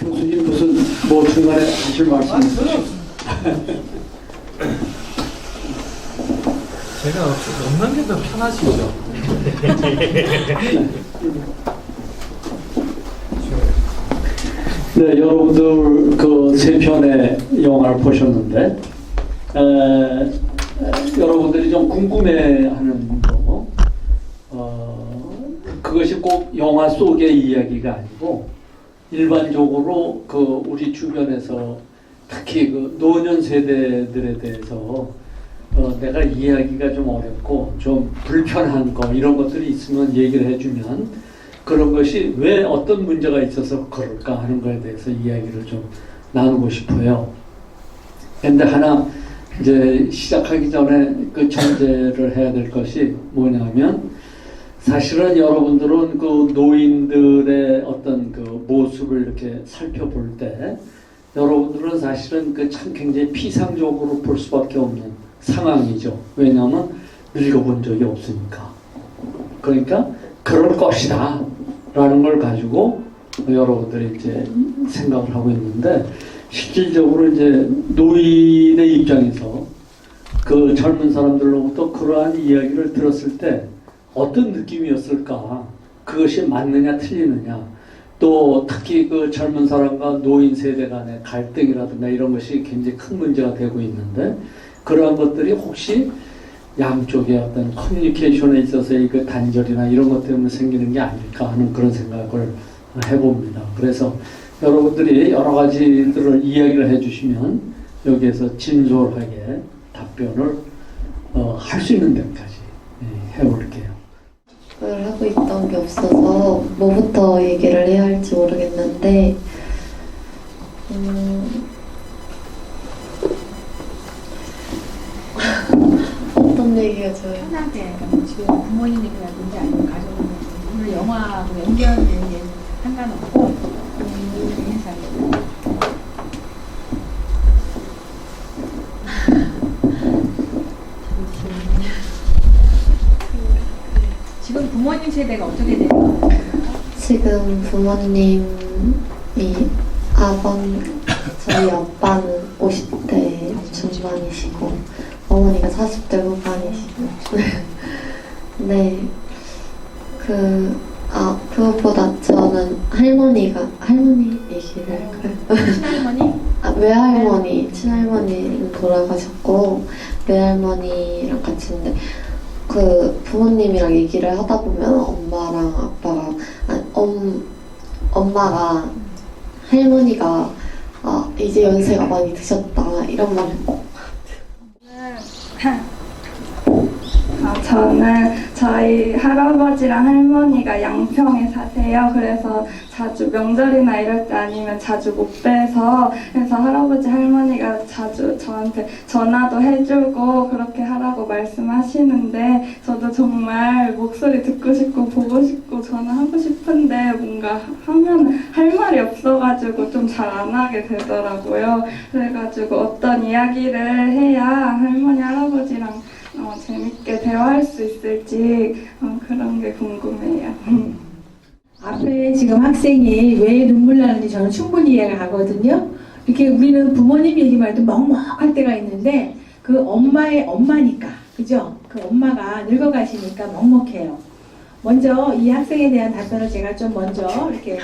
교수님 무슨 뭐 중간에 하실 말씀 있으시죠? 제가 없는 게 더 편하시죠? 네, 여러분들 그 세 편의 영화를 보셨는데 여러분들이 좀 궁금해하는 거 그것이 꼭 영화 속의 이야기가 아니고 일반적으로 그 우리 주변에서 특히 그 노년 세대들에 대해서 내가 이해하기가 좀 어렵고 좀 불편한 거 이런 것들이 있으면 얘기를 해주면 그런 것이 왜 어떤 문제가 있어서 그럴까 하는 거에 대해서 이야기를 좀 나누고 싶어요. 근데 하나 이제 시작하기 전에 그 전제를 해야 될 것이 뭐냐면 사실은 여러분들은 그 노인들의 어떤 그 모습을 이렇게 살펴볼 때 여러분들은 사실은 그 참 굉장히 피상적으로 볼 수밖에 없는 상황이죠. 왜냐하면 늙어본 적이 없으니까. 그러니까 그럴 것이다 라는 걸 가지고 여러분들이 이제 생각을 하고 있는데 실질적으로 이제 노인의 입장에서 그 젊은 사람들로부터 그러한 이야기를 들었을 때 어떤 느낌이었을까? 그것이 맞느냐 틀리느냐? 또 특히 그 젊은 사람과 노인 세대 간의 갈등이라든가 이런 것이 굉장히 큰 문제가 되고 있는데 그러한 것들이 혹시 양쪽의 어떤 커뮤니케이션에 있어서의 그 단절이나 이런 것 때문에 생기는 게 아닐까 하는 그런 생각을 해봅니다. 그래서 여러분들이 여러 가지들을 이야기를 해주시면 여기에서 진솔하게 답변을 할 수 있는 데까지 해볼게요. 을 하고 있던 게 없어서 뭐부터 얘기를 해야 할지 모르겠는데 어떤 얘기가 좋아요? 편하게 지금 부모님이라든지 아니면 가족이라든지 오늘 영화하고 연결되는 게 상관없고 인사를 지금 부모님 세대가 어떻게 되는 거예요? 지금 부모님이 저희 아빠는 50대 중반이시고 어머니가 40대 후반이시고 네. 그것보다 저는 할머니 얘기를 할까요? 친할머니? 외할머니, 친할머니는 돌아가셨고 외할머니랑 같이 있는데 그 부모님이랑 얘기를 하다 보면 엄마랑 아빠가 엄마가 할머니가 이제 연세가 많이 드셨다 이런 말을 저는 저희 할아버지랑 할머니가 양평에 사세요. 그래서 자주 명절이나 이럴 때 아니면 자주 못 뵈서 그래서 할아버지 할머니가 자주 저한테 전화도 해주고 그렇게 하라고 말씀하시는데 저도 정말 목소리 듣고 싶고 보고 싶고 전화하고 싶은데 뭔가 하면 할 말이 없어가지고 좀 잘 안 하게 되더라고요. 그래가지고 어떤 이야기를 해야 할머니 할아버지랑 재밌게 대화할 수 있을지 그런 게 궁금해요. 앞에 지금 학생이 왜 눈물 나는지 저는 충분히 이해가 가거든요. 이렇게 우리는 부모님 얘기만 해도 먹먹할 때가 있는데 그 엄마의 엄마니까, 그죠? 그 엄마가 늙어가시니까 먹먹해요. 먼저 이 학생에 대한 답변을 제가 좀 먼저 이렇게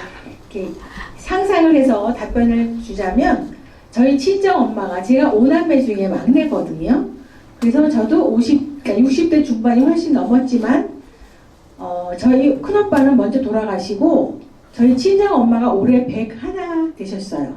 상상을 해서 답변을 주자면 저희 친정 엄마가 제가 5남매 중에 막내거든요. 그래서 저도 60대 중반이 훨씬 넘었지만 저희 큰오빠는 먼저 돌아가시고 저희 친정 엄마가 올해 101 되셨어요.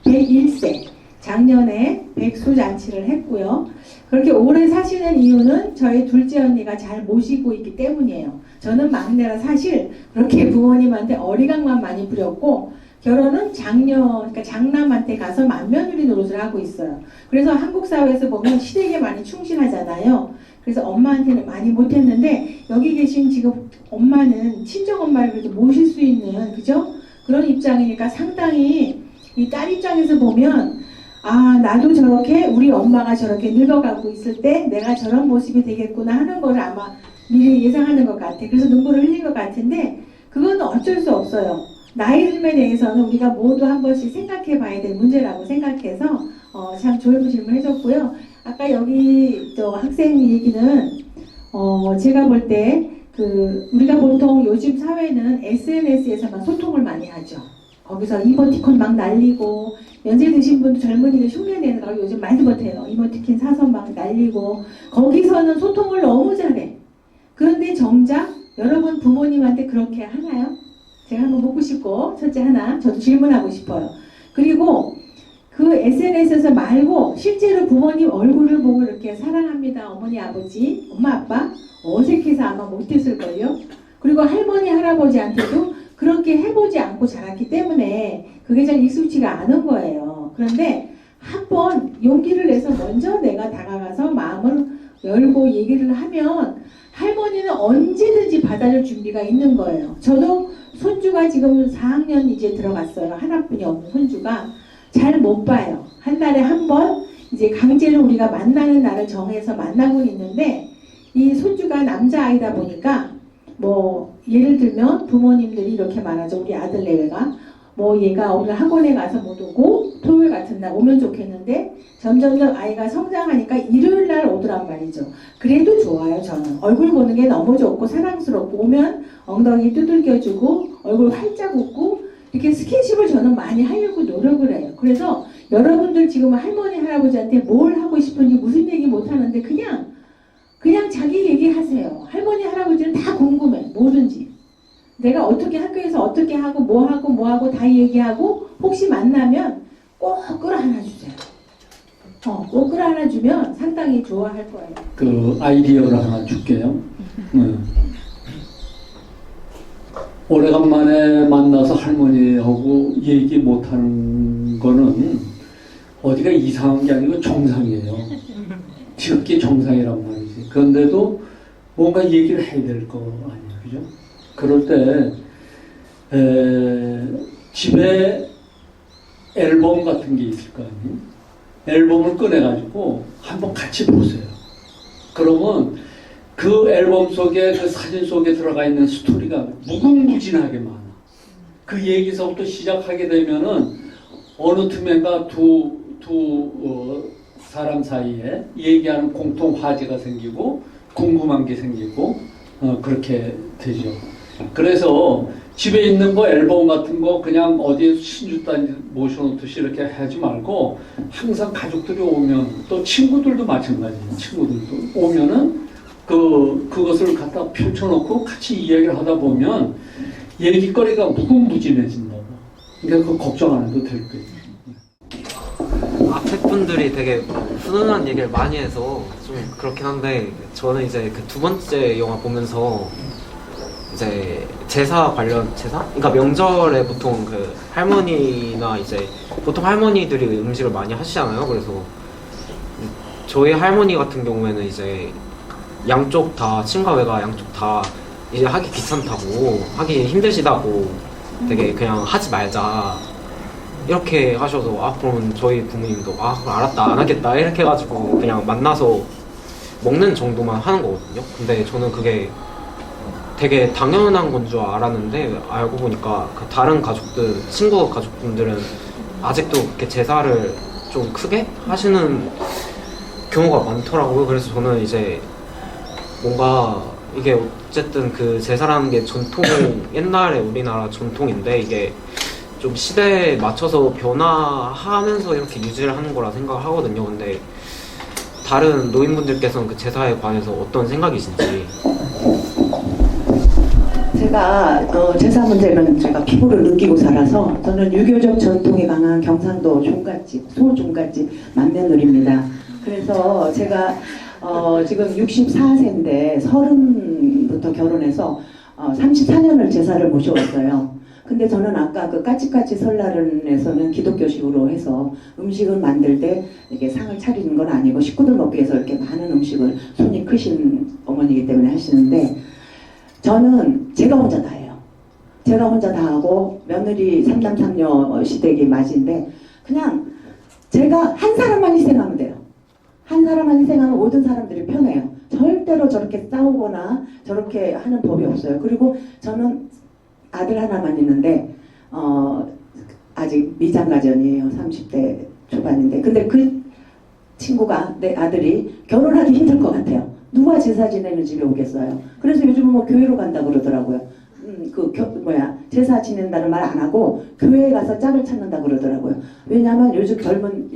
101세. 작년에 백수잔치를 했고요. 그렇게 오래 사시는 이유는 저희 둘째 언니가 잘 모시고 있기 때문이에요. 저는 막내라 사실 그렇게 부모님한테 어리광만 많이 부렸고 결혼은 그러니까 장남한테 가서 맏며느리 노릇을 하고 있어요. 그래서 한국 사회에서 보면 시댁에 많이 충실하잖아요. 그래서 엄마한테는 많이 못했는데 여기 계신 지금 엄마는 친정엄마를 그래도 모실 수 있는 그죠? 그런 입장이니까 상당히 이 딸 입장에서 보면 나도 저렇게 우리 엄마가 저렇게 늙어가고 있을 때 내가 저런 모습이 되겠구나 하는 걸 아마 미리 예상하는 것 같아. 그래서 눈물을 흘린 것 같은데 그건 어쩔 수 없어요. 나이 듦에 대해서는 우리가 모두 한 번씩 생각해 봐야 될 문제라고 생각해서 참 좋은 질문 해줬고요. 아까 여기 저 학생 얘기는 제가 볼 때 우리가 보통 요즘 사회는 SNS에서만 소통을 많이 하죠. 거기서 이모티콘 막 날리고 연세 드신 분도 젊은이들 흉내내느라고 요즘 말도 못해요. 이모티콘 사서 막 날리고 거기서는 소통을 너무 잘해. 그런데 정작 여러분 부모님한테 그렇게 하나요? 제가 한번 묻고 싶고 첫째 하나 저도 질문하고 싶어요. 그리고 그 SNS에서 말고 실제로 부모님 얼굴을 보고 이렇게 사랑합니다 어머니 아버지 엄마 아빠 어색해서 아마 못했을걸요. 그리고 할머니 할아버지한테도 그렇게 해보지 않고 자랐기 때문에 그게 잘 익숙지가 않은 거예요. 그런데 한번 용기를 내서 먼저 내가 다가가서 마음을 열고 얘기를 하면 할머니는 언제든지 받아줄 준비가 있는 거예요. 저도 손주가 지금 4학년 이제 들어갔어요. 하나뿐이 없는 손주가 잘 못 봐요. 한 달에 한 번 이제 강제로 우리가 만나는 날을 정해서 만나고 있는데 이 손주가 남자아이다 보니까 뭐 예를 들면 부모님들이 이렇게 말하죠. 우리 아들 내외가 뭐 얘가 오늘 학원에 가서 못 오고 토요일 같은 날 오면 좋겠는데 점점 아이가 성장하니까 일요일 날 오더란 말이죠. 그래도 좋아요. 저는 얼굴 보는 게 너무 좋고 사랑스럽고 오면 엉덩이 두들겨주고 얼굴 활짝 웃고 이렇게 스킨십을 저는 많이 하려고 노력을 해요. 그래서 여러분들 지금 할머니 할아버지한테 뭘 하고 싶은지 무슨 얘기 못 하는데 그냥 자기 얘기하세요. 할머니 할아버지는 다 궁금해. 뭐든지. 내가 어떻게 학교에서 어떻게 하고 뭐 하고 다 얘기하고 혹시 만나면 꼭 끌어안아 주세요. 꼭 끌어안아 주면 상당히 좋아할 거예요. 그 아이디어를 하나 줄게요. 오래간만에 만나서 할머니하고 얘기 못하는 거는 어디가 이상한 게 아니고 정상이에요. 지극히 정상이란 말이지. 그런데도 뭔가 얘기를 해야 될 거 아니에요. 그죠? 그럴 때 집에 앨범 같은 게 있을 거 아니에요. 앨범을 꺼내가지고 한번 같이 보세요. 그러면 그 앨범 속에 그 사진 속에 들어가 있는 스토리가 무궁무진하게 많아. 그 얘기서부터 시작하게 되면은 어느 틈엔가 두 사람 사이에 얘기하는 공통 화제가 생기고 궁금한 게 생기고 그렇게 되죠. 그래서 집에 있는 거 앨범 같은 거 그냥 어디에 신주단지 모셔놓듯이 이렇게 하지 말고 항상 가족들이 오면 또 친구들도 마찬가지예요. 친구들도 오면은 그것을 갖다 펼쳐놓고 같이 이야기를 하다 보면 얘기거리가 무궁무진해진다고. 그러니까 그 걱정 안 해도 될 거예요. 앞에 분들이 되게 훈훈한 얘기를 많이 해서 좀 그렇긴 한데 저는 이제 그 두 번째 영화 보면서 이제 제사? 그러니까 명절에 보통 그 할머니나 이제 보통 할머니들이 음식을 많이 하시잖아요. 그래서 저희 할머니 같은 경우에는 이제 양쪽 다 친가 외가 양쪽 다 이제 하기 귀찮다고 하기 힘드시다고 되게 그냥 하지 말자 이렇게 하셔서 그러면 저희 부모님도 그럼 알았다 안 하겠다 이렇게 해가지고 그냥 만나서 먹는 정도만 하는 거거든요. 근데 저는 그게 되게 당연한 건 줄 알았는데 알고 보니까 그 다른 가족들 친구 가족분들은 아직도 그렇게 제사를 좀 크게 하시는 경우가 많더라고요. 그래서 저는 이제 뭔가 이게 어쨌든 그 제사라는 게 전통 옛날에 우리나라 전통인데 이게 좀 시대에 맞춰서 변화하면서 이렇게 유지를 하는 거라 생각을 하거든요. 근데 다른 노인분들께서는 그 제사에 관해서 어떤 생각이신지. 제가 제사 문제는 제가 피부를 느끼고 살아서 저는 유교적 전통이 강한 경상도 종갓집, 소종갓집 맏며느리입니다. 그래서 제가 지금 64세인데 30부터 결혼해서 34년을 제사를 모셔왔어요. 근데 저는 아까 그 까치까치 설날에서는 기독교식으로 해서 음식을 만들 때 이렇게 상을 차리는 건 아니고 식구들 먹기 위해서 이렇게 많은 음식을 손이 크신 어머니이기 때문에 하시는데 저는 제가 혼자 다 해요. 제가 혼자 다 하고 며느리 3남 3녀 시댁이 맞인데 그냥 제가 한 사람만 희생하면 돼요. 한 사람만 희생하면 모든 사람들이 편해요. 절대로 저렇게 싸우거나 저렇게 하는 법이 없어요. 그리고 저는 아들 하나만 있는데 아직 미장가전이에요. 30대 초반인데. 근데 그 친구가, 내 아들이 결혼하기 힘들 것 같아요. 누가 제사 지내는 집에 오겠어요. 그래서 요즘은 뭐 교회로 간다 그러더라고요. 제사 지낸다는 말 안 하고 교회에 가서 짝을 찾는다 그러더라고요. 왜냐하면 요즘 젊은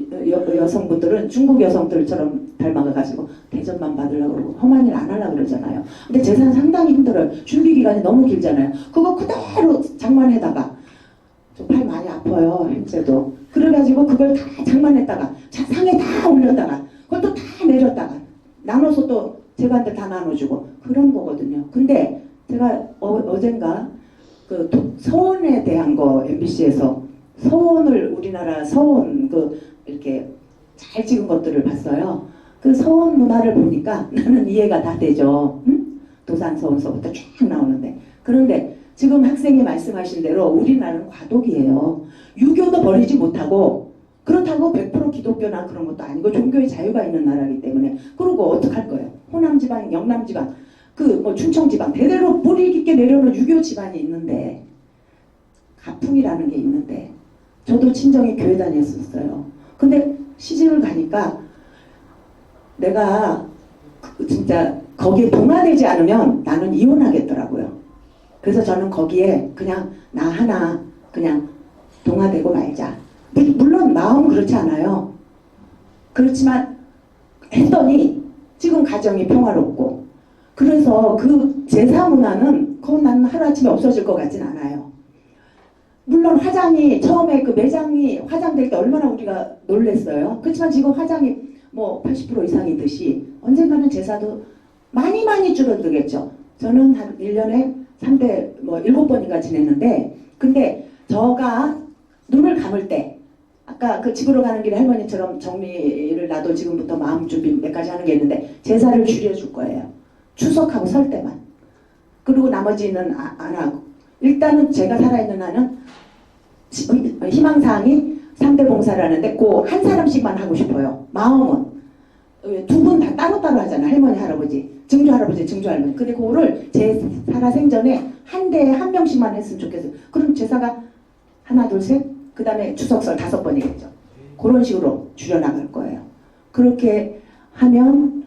여성분들은 중국 여성들처럼 닮아가지고 대접만 받으려고 그러고 험한 일 안 하려고 그러잖아요. 근데 제사는 상당히 힘들어요. 준비 기간이 너무 길잖아요. 그거 그대로 장만해다가 좀 팔 많이 아파요. 현재도. 그래가지고 그걸 다 장만했다가 상에 다 올렸다가 그것도 다 내렸다가 나눠서 또 제가한테 다 나눠주고 그런 거거든요. 근데 제가 어젠가 그 서원에 대한 거 MBC에서 서원을 우리나라 서원 그 이렇게 잘 찍은 것들을 봤어요. 그 서원 문화를 보니까 나는 이해가 다 되죠. 응? 도산 서원서부터 쫙 나오는데 그런데 지금 학생이 말씀하신 대로 우리나라는 과도기예요. 유교도 버리지 못하고 그렇다고 100% 기독교나 그런 것도 아니고 종교의 자유가 있는 나라이기 때문에 그러고 어떡할 거예요? 호남지방, 영남지방 뭐 충청지방 대대로 뿌리 깊게 내려오는 유교 집안이 있는데 가풍이라는 게 있는데 저도 친정에 교회 다녔었어요. 근데 시집을 가니까 내가 진짜 거기에 동화되지 않으면 나는 이혼하겠더라고요. 그래서 저는 거기에 그냥 나 하나 그냥 동화되고 말자. 물론 마음은 그렇지 않아요. 그렇지만 했더니 지금 가정이 평화롭고 그래서 그 제사 문화는 나는 하루아침에 없어질 것 같진 않아요. 물론 화장이 처음에 그 매장이 화장될 때 얼마나 우리가 놀랬어요. 그렇지만 지금 화장이 뭐 80% 이상이듯이 언젠가는 제사도 많이 줄어들겠죠. 저는 한 1년에 3대 뭐 7번인가 지냈는데 근데 저가 눈을 감을 때 아까 그 집으로 가는 길에 할머니처럼 정리를 나도 지금부터 마음 준비 몇 가지 하는 게 있는데 제사를 줄여줄 거예요. 추석하고 설 때만. 그리고 나머지는 안 하고. 일단은 제가 살아있는 한은 희망사항이 3대 봉사를 하는데 그 한 사람씩만 하고 싶어요. 마음은. 두 분 다 따로따로 하잖아. 할머니, 할아버지. 증조 할아버지, 증조 할머니. 근데 그거를 제 살아생전에 한 대에 한 명씩만 했으면 좋겠어요. 그럼 제사가 하나, 둘, 셋. 그 다음에 추석설 5번이겠죠. 그런 식으로 줄여나갈 거예요. 그렇게 하면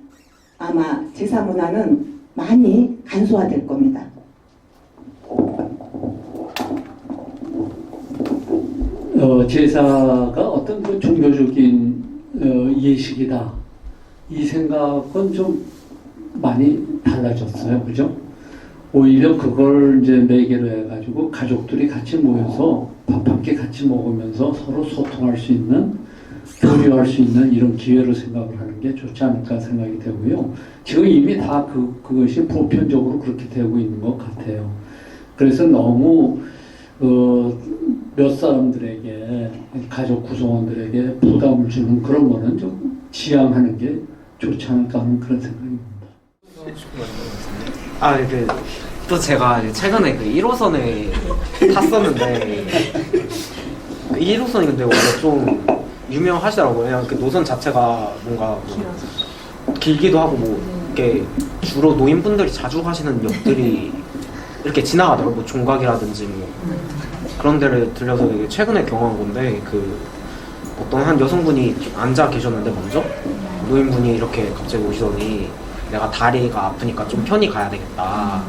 아마 제사 문화는 많이 간소화될 겁니다. 제사가 어떤 그 종교적인 예식이다. 이 생각은 좀 많이 달라졌어요. 그죠? 오히려 그걸 이제 매개로 해가지고 가족들이 같이 모여서 밥 한 끼 같이 먹으면서 서로 소통할 수 있는, 교류할 수 있는 이런 기회로 생각을 하는 게 좋지 않을까 생각이 되고요. 지금 이미 다 그것이 보편적으로 그렇게 되고 있는 것 같아요. 그래서 너무 몇 사람들에게, 가족 구성원들에게 부담을 주는 그런 거는 좀 지양하는 게 좋지 않을까 하는 그런 생각입니다. 또 제가 최근에 그 1호선에 탔었는데 1호선이 근데 원래 좀 유명하시더라고요. 그냥 그 노선 자체가 뭔가 길기도 하고 뭐 이렇게 주로 노인분들이 자주 가시는 역들이 이렇게 지나가더라고요. 뭐 종각이라든지 뭐 그런 데를 들려서 되게 최근에 경험한 건데 그 어떤 한 여성분이 앉아 계셨는데 먼저 노인분이 이렇게 갑자기 오시더니 내가 다리가 아프니까 좀 편히 가야 되겠다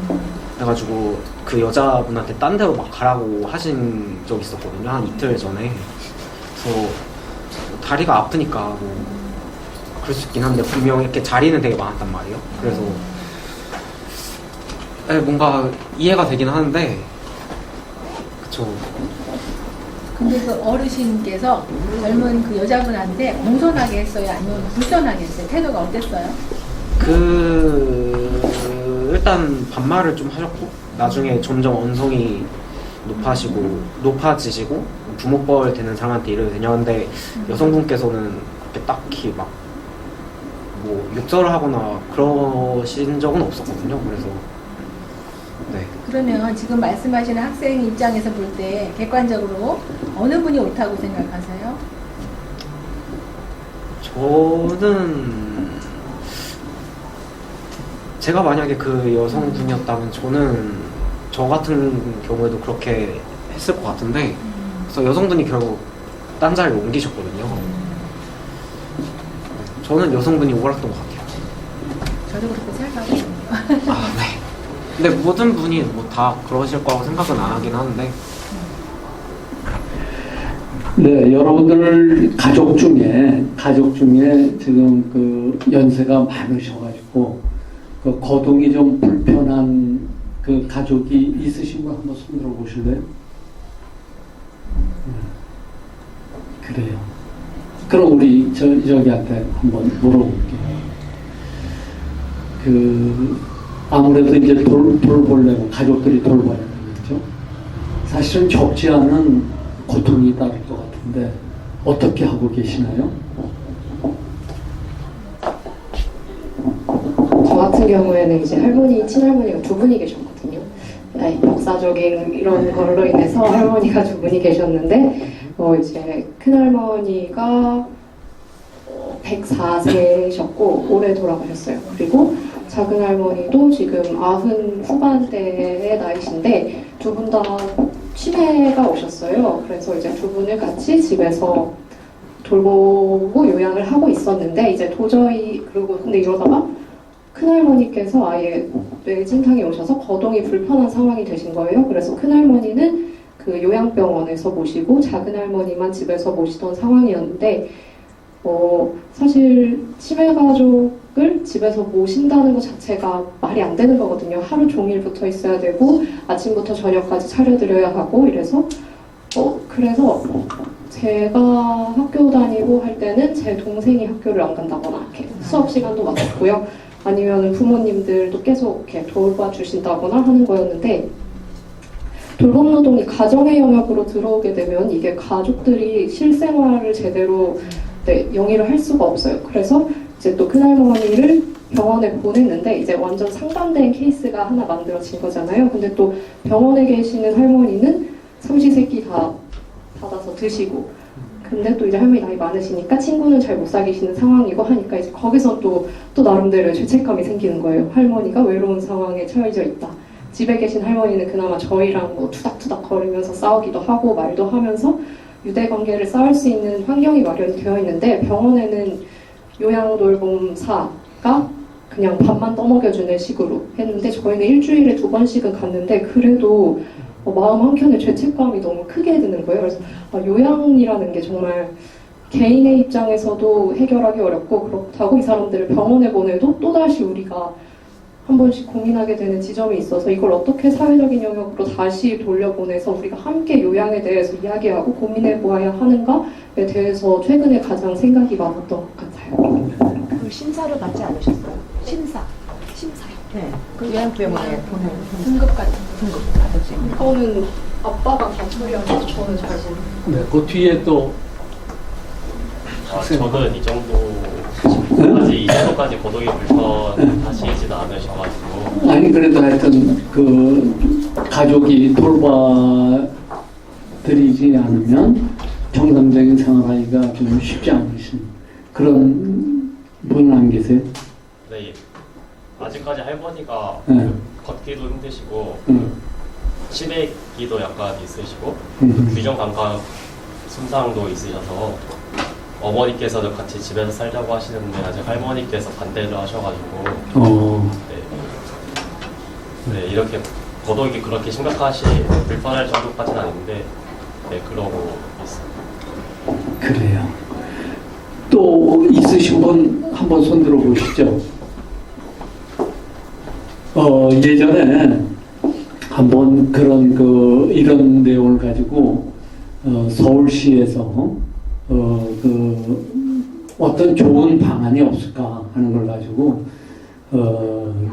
해가지고 그 여자분한테 딴 데로 막 가라고 하신 적이 있었거든요. 한 이틀 전에. 그래서 다리가 아프니까 뭐 그럴 수 있긴 한데 분명 이렇게 자리는 되게 많았단 말이에요. 그래서 뭔가 이해가 되긴 하는데 그쵸. 근데 그 어르신께서 젊은 그 여자분한테 공손하게 했어요? 아니면 불편하게 했어요? 태도가 어땠어요? 일단 반말을 좀 하셨고 나중에 점점 언성이 높아지시고 부모뻘 되는 사람한테 이래도 되냐 근데 여성분께서는 그렇게 딱히 막 뭐 욕설을 하거나 그러신 적은 없었거든요. 그래서 네. 그러면 지금 말씀하시는 학생 입장에서 볼 때 객관적으로 어느 분이 옳다고 생각하세요? 저는 제가 만약에 그 여성분이었다면 저는 저 같은 경우에도 그렇게 했을 것 같은데, 그래서 여성분이 결국 딴 자리로 옮기셨거든요. 저는 여성분이 옳았던 것 같아요. 저도 그렇게 생각하거든요. 아, 네. 근데 모든 분이 뭐 다 그러실 거라고 생각은 안 하긴 하는데. 네, 여러분들 가족 중에 지금 그 연세가 많으셔가지고 그 거동이 좀 불편한 그 가족이 있으신 분 한번 손 들어 보실래요? 그래요. 그럼 우리 저기한테 한번 물어볼게요. 아무래도 이제 돌보려면 가족들이 돌봐야 되겠죠. 사실은 적지 않은 고통이 따를 것 같은데 어떻게 하고 계시나요? 저 같은 경우에는 이제 할머니, 친할머니가 두 분이 계셨거든요. 역사적인 이런 걸로 인해서 할머니가 두 분이 계셨는데, 이제 큰할머니가 104세셨고 올해 돌아가셨어요. 그리고 작은 할머니도 지금 90 후반대의 나이신데 두 분 다 치매가 오셨어요. 그래서 이제 두 분을 같이 집에서 돌보고 요양을 하고 있었는데 이제 도저히 근데 이러다가 큰할머니께서 아예 뇌진탕이 오셔서 거동이 불편한 상황이 되신 거예요. 그래서 큰할머니는 그 요양병원에서 모시고 작은할머니만 집에서 모시던 상황이었는데 사실 치매 가족을 집에서 모신다는 것 자체가 말이 안 되는 거거든요. 하루 종일 붙어 있어야 되고 아침부터 저녁까지 차려드려야 하고 이래서 그래서 제가 학교 다니고 할 때는 제 동생이 학교를 안 간다거나 이렇게 수업 시간도 맞췄고요. 아니면 부모님들도 계속 이렇게 돌봐주신다거나 하는 거였는데 돌봄 노동이 가정의 영역으로 들어오게 되면 이게 가족들이 실생활을 제대로 영위를 할 수가 없어요. 그래서 이제 또 큰할머니를 병원에 보냈는데 이제 완전 상반된 케이스가 하나 만들어진 거잖아요. 근데 또 병원에 계시는 할머니는 삼시세끼 다 받아서 드시고 근데 또 이제 할머니 나이 많으시니까 친구는 잘 못 사귀시는 상황이고 하니까 이제 거기서 또 나름대로 죄책감이 생기는 거예요. 할머니가 외로운 상황에 처해져 있다. 집에 계신 할머니는 그나마 저희랑 뭐 투닥투닥 거리면서 싸우기도 하고 말도 하면서 유대관계를 쌓을 수 있는 환경이 마련이 되어 있는데 병원에는 요양돌봄사가 그냥 밥만 떠먹여주는 식으로 했는데 저희는 일주일에 2번씩은 갔는데 그래도 마음 한켠에 죄책감이 너무 크게 드는 거예요. 그래서 요양이라는 게 정말 개인의 입장에서도 해결하기 어렵고 그렇다고 이 사람들을 병원에 보내도 또다시 우리가 한 번씩 고민하게 되는 지점이 있어서 이걸 어떻게 사회적인 영역으로 다시 돌려보내서 우리가 함께 요양에 대해서 이야기하고 고민해 보아야 하는가에 대해서 최근에 가장 생각이 많았던 것 같아요. 그 심사를 받지 않으셨어요? 심사. 네. 그 요양병원에 보내는 등급 같은 등급 받으시 그거는 아빠가 다 처리하셔서 저는 잘 모르겠어요. 네, 그 뒤에 또 저는 이 정도까지 고독이 불편하시지는 않으셔가지고 아니 그래도 하여튼 그 가족이 돌봐드리지 않으면 정상적인 생활하기가 좀 쉽지 않으신 그런 분은 안 계세요? 네, 아직까지 할머니가 걷기도 힘드시고 치매기도 약간 있으시고 위정 감각 손상도 있으셔서 어머니께서도 같이 집에서 살자고 하시는데 아직 할머니께서 반대를 하셔가지고 네, 이렇게 거독이 그렇게 불편할 정도까지는 아닌데 네, 그러고 있어요. 그래요. 또 있으신 분 한번 손 들어 보시죠. 예전에 한번 이런 내용을 가지고 서울시에서 어떤 좋은 방안이 없을까 하는 걸 가지고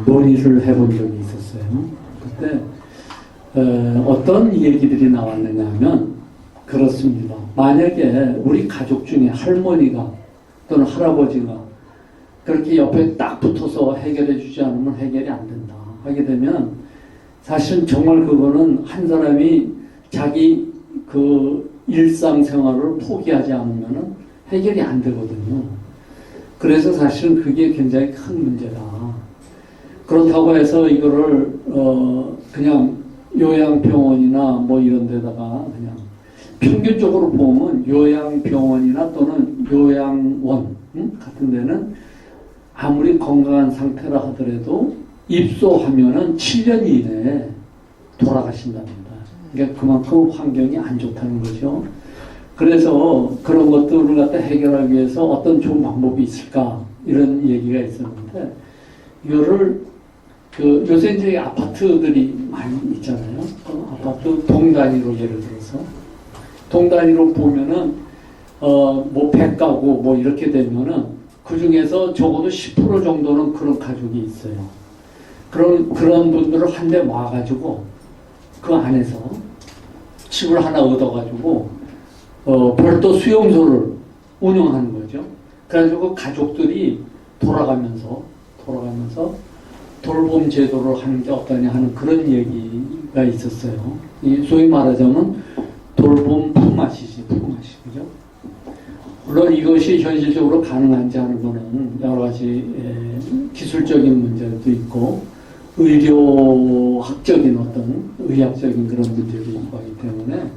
논의를 해본 적이 있었어요. 그때 어떤 얘기들이 나왔느냐 하면 그렇습니다. 만약에 우리 가족 중에 할머니가 또는 할아버지가 그렇게 옆에 딱 붙어서 해결해 주지 않으면 해결이 안 된다 하게 되면 사실은 정말 그거는 한 사람이 자기 일상생활을 포기하지 않으면 해결이 안 되거든요. 그래서 사실은 그게 굉장히 큰 문제다. 그렇다고 해서 이거를 그냥 요양병원이나 뭐 이런 데다가 그냥 평균적으로 보면 요양병원이나 또는 요양원 같은 데는 아무리 건강한 상태라 하더라도 입소하면은 7년 이내에 돌아가신답니다. 그러니까 그만큼 환경이 안 좋다는 거죠. 그래서 그런 것들을 갖다 해결하기 위해서 어떤 좋은 방법이 있을까 이런 얘기가 있었는데 이거를 요새 이제 아파트들이 많이 있잖아요. 아파트 동 단위로 예를 들어서 동 단위로 보면은 뭐 100가구 뭐 이렇게 되면은 그 중에서 적어도 10% 정도는 그런 가족이 있어요. 그런 분들을 한 대 모아가지고 그 안에서 집을 하나 얻어가지고 별도 수용소를 운영하는 거죠. 그래가지고 가족들이 돌아가면서 돌봄 제도를 하는 게 어떠냐 하는 그런 얘기가 있었어요. 소위 말하자면 돌봄 품앗이지, 그죠? 물론 이것이 현실적으로 가능한지 하는 거는 여러 가지 기술적인 문제도 있고 의료학적인 어떤 의학적인 그런 문제도 있고 하기 때문에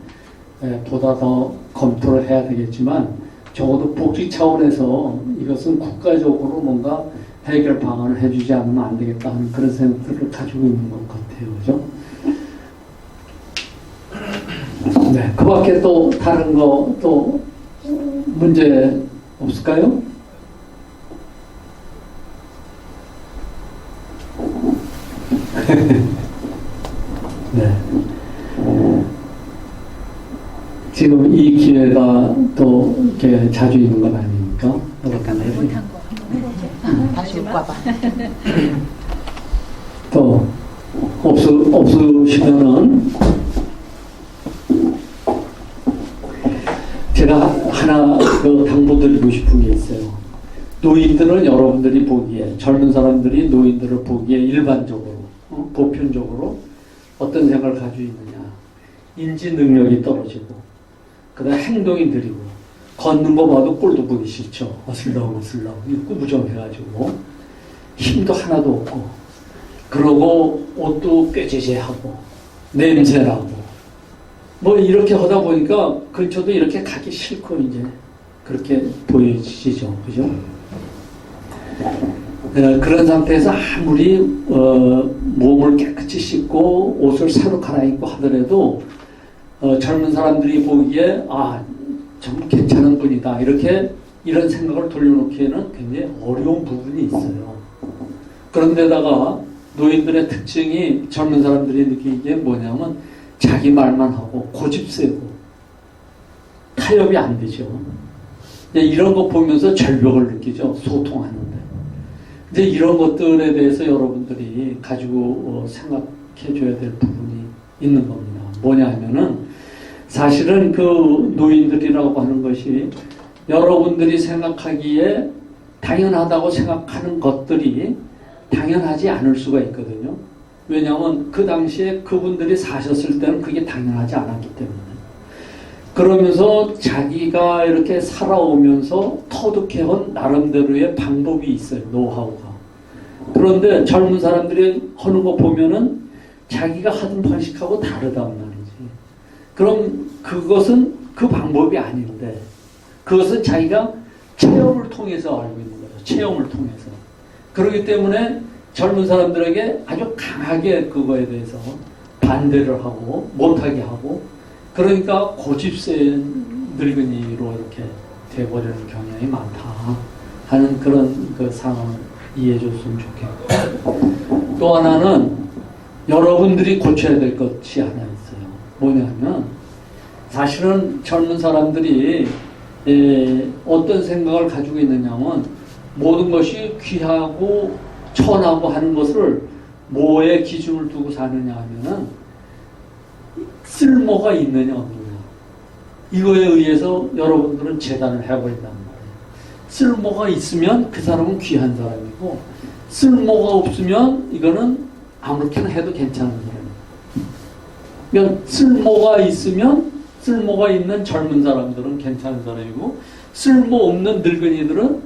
보다 더 검토를 해야 되겠지만 적어도 복지 차원에서 이것은 국가적으로 뭔가 해결 방안을 해주지 않으면 안 되겠다 하는 그런 생각들을 가지고 있는 것 같아요. 그죠? 네, 그 밖에 또 다른 거 또 문제 없을까요? 네. 지금 이 기회가 또 이렇게 자주 있는 건 아닙니까? 못한 거 한번 해보죠. 다시 올까봐. 또 없으시면은 제가 하나 당부드리고 싶은 게 있어요. 노인들은 여러분들이 보기에 젊은 사람들이 노인들을 보기에 일반적으로 보편적으로 어떤 생각을 가지고 있느냐. 인지 능력이 떨어지고 그다음에 행동이 느리고 걷는 거 봐도 꼴도 보기 싫죠. 어슬렁 꾸부정해가지고 힘도 하나도 없고 그러고 옷도 꾀지지하고 냄새나고 뭐 이렇게 하다 보니까 근처도 이렇게 가기 싫고 이제 그렇게 보여지죠. 그죠? 그런 상태에서 아무리 몸을 깨끗이 씻고 옷을 새로 갈아입고 하더라도 젊은 사람들이 보기에 좀 괜찮은 분이다 이런 생각을 돌려놓기에는 굉장히 어려운 부분이 있어요. 그런데다가 노인들의 특징이 젊은 사람들이 느끼기에 뭐냐면 자기 말만 하고 고집 세고 타협이 안 되죠. 이런 거 보면서 절벽을 느끼죠. 소통하는데. 이제 이런 것들에 대해서 여러분들이 가지고 생각해 줘야 될 부분이 있는 겁니다. 뭐냐 하면은 사실은 그 노인들이라고 하는 것이 여러분들이 생각하기에 당연하다고 생각하는 것들이 당연하지 않을 수가 있거든요. 왜냐하면 그 당시에 그분들이 사셨을 때는 그게 당연하지 않았기 때문에. 그러면서 자기가 이렇게 살아오면서 터득해온 나름대로의 방법이 있어요. 노하우가. 그런데 젊은 사람들이 하는 거 보면은 자기가 하던 방식하고 다르단 말이지. 그럼 그것은 그 방법이 아닌데 그것은 자기가 체험을 통해서 알고 있는 거죠. 체험을 통해서. 그렇기 때문에 젊은 사람들에게 아주 강하게 그거에 대해서 반대를 하고 못하게 하고 그러니까 고집센 늙은이로 이렇게 돼버리는 경향이 많다 하는 그런 그 상황을 이해해 줬으면 좋겠고 또 하나는 여러분들이 고쳐야 될 것이 하나 있어요. 뭐냐면 사실은 젊은 사람들이 어떤 생각을 가지고 있느냐면 모든 것이 귀하고 천하고 하는 것을 뭐에 기준을 두고 사느냐 하면은 쓸모가 있느냐 없느냐 이거에 의해서 여러분들은 재단을 해버린단 말이에요. 쓸모가 있으면 그 사람은 귀한 사람이고 쓸모가 없으면 이거는 아무렇게나 해도 괜찮은 사람이에요. 그러니까 쓸모가 있으면 쓸모가 있는 젊은 사람들은 괜찮은 사람이고 쓸모없는 늙은이들은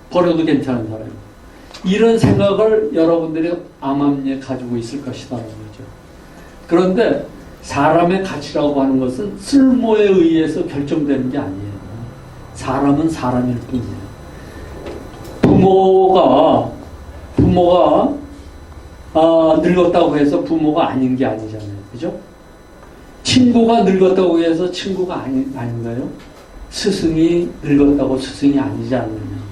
버려도 괜찮은 사람이에요. 이런 생각을 여러분들이 암암리에 가지고 있을 것이다라는 거죠. 그런데 사람의 가치라고 하는 것은 쓸모에 의해서 결정되는 게 아니에요. 사람은 사람일 뿐이에요. 부모가 늙었다고 해서 부모가 아닌 게 아니잖아요. 그죠? 친구가 늙었다고 해서 친구가 아닌가요? 스승이 늙었다고 스승이 아니지 않느냐.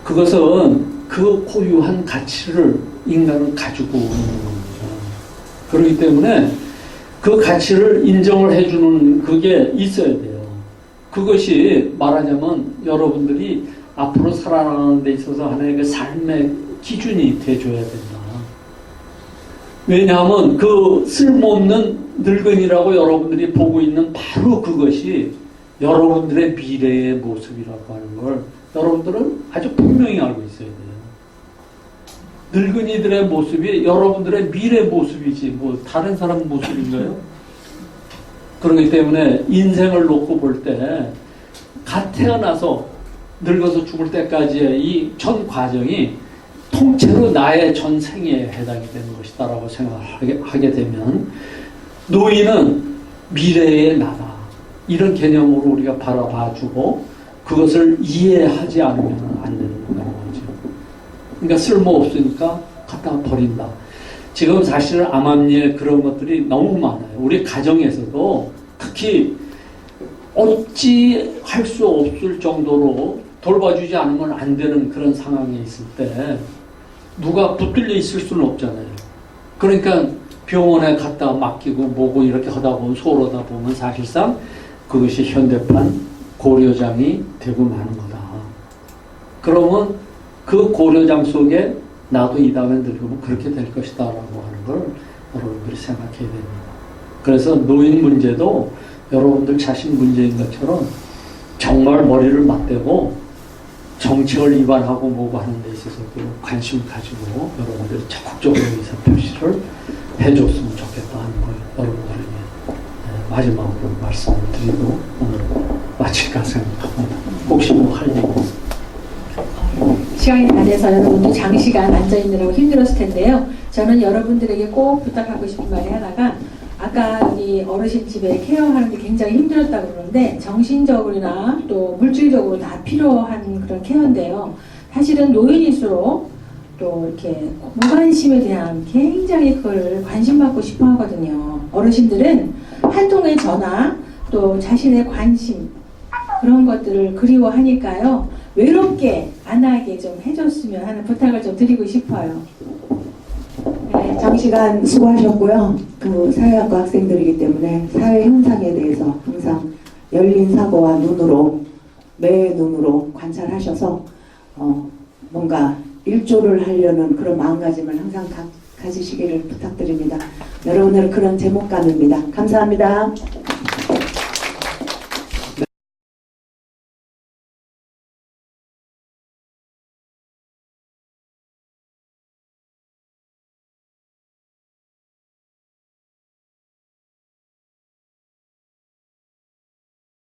그것은 그 고유한 가치를 인간은 가지고 있는 겁니다. 그렇기 때문에 그 가치를 인정을 해주는 그게 있어야 돼요. 그것이 말하자면 여러분들이 앞으로 살아가는 데 있어서 하나의 그 삶의 기준이 돼줘야 된다. 왜냐하면 그 쓸모없는 늙은이라고 여러분들이 보고 있는 바로 그것이 여러분들의 미래의 모습이라고 하는 걸 여러분들은 아주 분명히 알고 있어야 돼요. 늙은이들의 모습이 여러분들의 미래 모습이지 뭐 다른 사람 모습인가요? 그렇기 때문에 인생을 놓고 볼 때 갓 태어나서 늙어서 죽을 때까지의 이 전 과정이 통째로 나의 전 생애에 해당이 되는 것이다라고 생각하게 되면 노인은 미래의 나다. 이런 개념으로 우리가 바라봐주고 그것을 이해하지 않으면 안 되는 거죠. 그러니까 쓸모없으니까 갖다가 버린다. 지금 사실 암암리에 그런 것들이 너무 많아요. 우리 가정에서도 특히 어찌 할 수 없을 정도로 돌봐주지 않으면 안 되는 그런 상황에 있을 때 누가 붙들려 있을 수는 없잖아요. 그러니까 병원에 갖다 맡기고 뭐고 이렇게 하다 보면 소로다 보면 사실상 그것이 현대판 고려장이 되고 마는 거다. 그러면 그 고려장 속에 나도 이 다음에 늙으면 그렇게 될 것이다 라고 하는 걸 여러분들이 생각해야 됩니다. 그래서 노인 문제도 여러분들 자신 문제인 것처럼 정말 머리를 맞대고 정책을 위반하고 뭐고 하는 데 있어서도 관심을 가지고 여러분들이 적극적으로 의사표시를 해줬으면 좋겠다 하는 걸 여러분들에게 마지막으로 말씀을 드리고 오늘 마칠까 생각합니다. 혹시 뭐 할 얘기 있습니까? 시간이 다 돼서 여러분도 장시간 앉아있느라고 힘들었을 텐데요. 저는 여러분들에게 꼭 부탁하고 싶은 말이 하나가 아까 여기 어르신 집에 케어하는 게 굉장히 힘들었다고 그러는데 정신적으로나 또 물질적으로 다 필요한 그런 케어인데요. 사실은 노인일수록 또 이렇게 무관심에 대한 굉장히 그걸 관심받고 싶어 하거든요. 어르신들은 한 통의 전화 또 자신의 관심 그런 것들을 그리워하니까요. 외롭게 안 하게 좀 해줬으면 하는 부탁을 좀 드리고 싶어요. 네, 장시간 수고하셨고요. 그 사회학과 학생들이기 때문에 사회 현상에 대해서 항상 열린 사고와 눈으로 매 눈으로 관찰하셔서 뭔가 일조를 하려는 그런 마음가짐을 항상 가지시기를 부탁드립니다. 여러분들 그런 제목감입니다. 감사합니다.